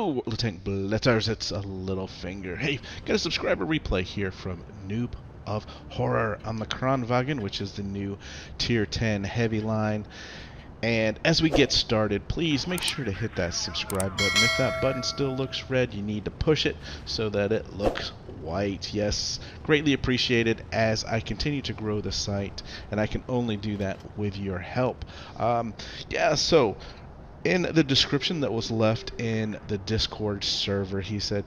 Hello, Lieutenant Blitzers, it's a Littlefinger. Hey, got a subscriber replay here from Noob of Horror on the Kranvagn, which is the new Tier 10 heavy line. And as we get started, please make sure to hit that subscribe button. If that button still looks red, you need to push it so that it looks white. Yes, greatly appreciated as I continue to grow the site, and I can only do that with your help. So in the description that was left in the Discord server, he said,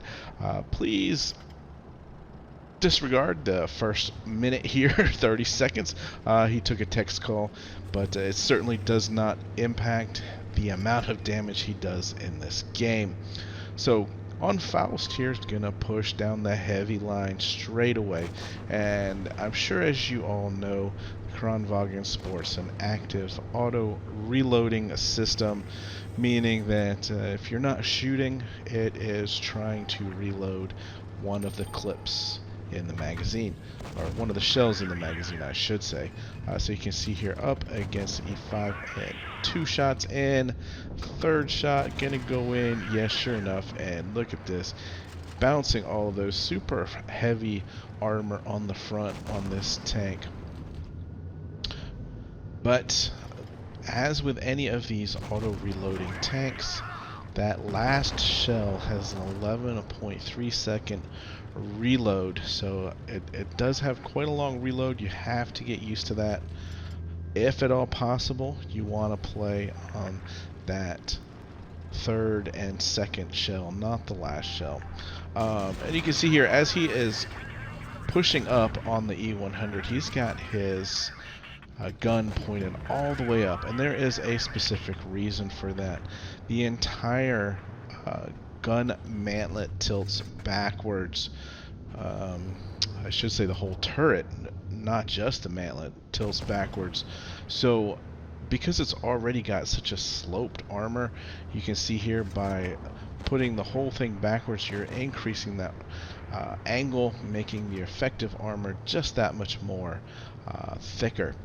please disregard the first minute here, 30 seconds. He took a text call, but it certainly does not impact the amount of damage he does in this game. So on Faust here is going to push down the heavy line straight away, and I'm sure, as you all know, Kranvagn sports an active auto reloading system, meaning that if you're not shooting, it is trying to reload one of the clips in the magazine, or one of the shells in the magazine, I should say. So you can see here, up against E5, and 2 shots in, third shot gonna go in, yes, sure enough, and look at this, bouncing all of those super heavy armor on the front on this tank. But as with any of these auto reloading tanks, that last shell has an 11.3 second reload, so it does have quite a long reload. You have to get used to that. If at all possible, you want to play on that third and second shell, not the last shell. And you can see here, as he is pushing up on the E100, he's got his gun pointed all the way up, and there is a specific reason for that. The entire gun mantlet tilts backwards. I should say the whole turret, not just the mantlet, tilts backwards. So because it's already got such a sloped armor, you can see here, by putting the whole thing backwards, you're increasing that angle, making the effective armor just that much more thicker.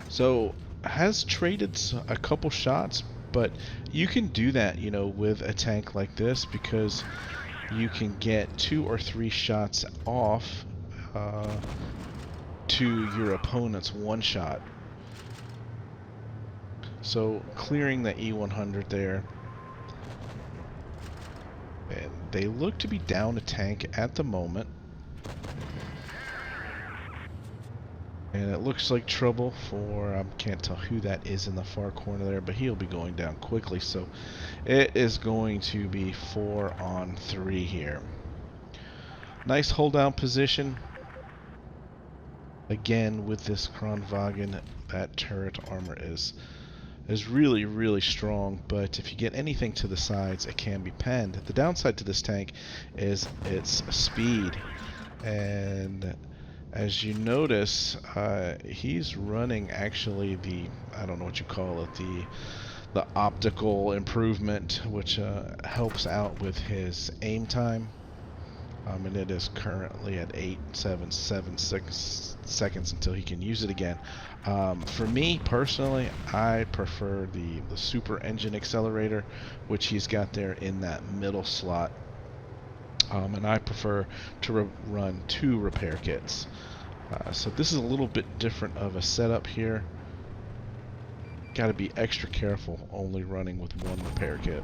So has traded a couple shots, but you can do that, you know, with a tank like this, because you can get 2 or 3 shots off to your opponent's 1 shot. So clearing the E100 there, and they look to be down a tank at the moment. And it looks like trouble for, I can't tell who that is in the far corner there, but he'll be going down quickly. So it is going to be 4 on 3 here. Nice hold down position. Again, with this Kranvagn, that turret armor is really, really strong, but if you get anything to the sides, it can be penned. The downside to this tank is its speed, and as you notice, he's running actually the, I don't know what you call it, the optical improvement, which helps out with his aim time. And it is currently at 8.77 seconds until he can use it again. For me personally, I prefer the super engine accelerator, which he's got there in that middle slot. And I prefer to run 2 repair kits. So this is a little bit different of a setup here. Got to be extra careful only running with 1 repair kit.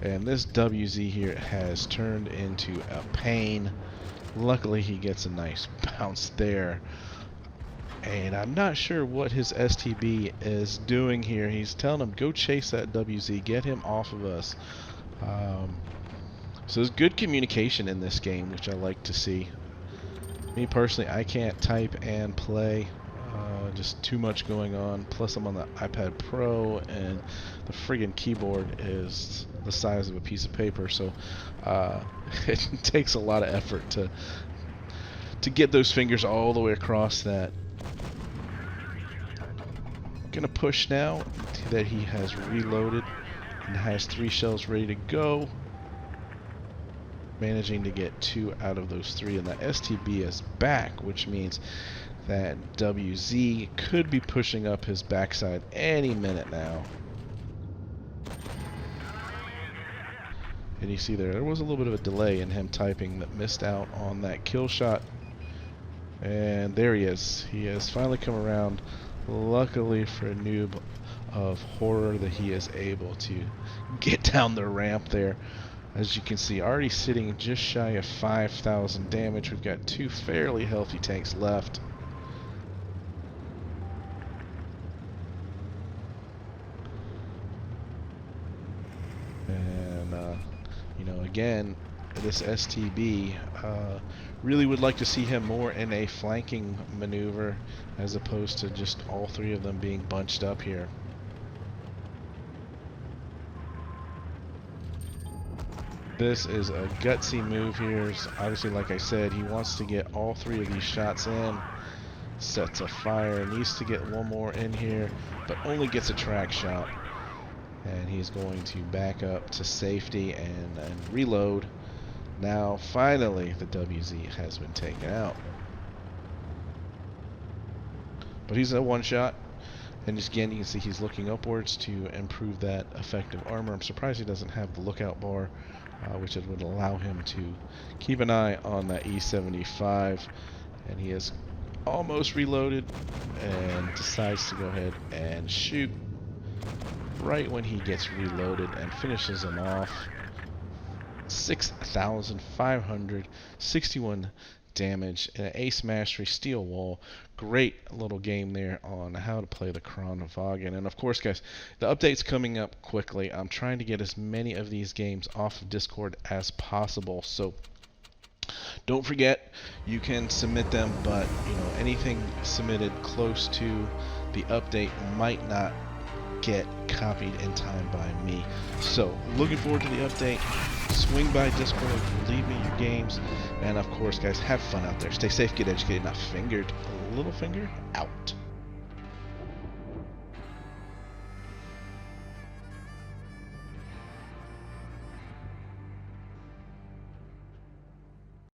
And this WZ here has turned into a pain. Luckily he gets a nice bounce there. And I'm not sure what his STB is doing here. He's telling him, go chase that WZ, get him off of us. So there's good communication in this game, which I like to see. Me personally, I can't type and play. Just too much going on. Plus I'm on the iPad Pro, and the friggin' keyboard is the size of a piece of paper, so it takes a lot of effort to get those fingers all the way across that. Gonna push now that he has reloaded and has 3 shells ready to go. Managing to get 2 out of those 3, and the STB is back, which means that WZ could be pushing up his backside any minute now. And you see there was a little bit of a delay in him typing that missed out on that kill shot. And there he is. He has finally come around. Luckily for a noob of horror that he is able to get down the ramp there. As you can see, already sitting just shy of 5,000 damage. We've got 2 fairly healthy tanks left. And, you know, again, this STB, really would like to see him more in a flanking maneuver as opposed to just all 3 of them being bunched up here. This is a gutsy move here. Obviously, like I said, he wants to get all 3 of these shots in. Sets a fire, needs to get one more in here, but only gets a track shot. And he's going to back up to safety and reload. Now, finally, the WZ has been taken out. But he's a one-shot. And just again, you can see he's looking upwards to improve that effective armor. I'm surprised he doesn't have the lookout bar, which would allow him to keep an eye on that E75. And he is almost reloaded and decides to go ahead and shoot right when he gets reloaded and finishes him off. 6,561 damage and an ace mastery steel wall. Great little game there on how to play the Kranvagh. And of course, guys, the update's coming up quickly. I'm trying to get as many of these games off of Discord as possible, so don't forget, you can submit them, but you know, anything submitted close to the update might not get copied in time by me. So looking forward to the update. Swing by Discord, leave me your games, and of course, guys, have fun out there. Stay safe, get educated, not fingered. Littlefinger out.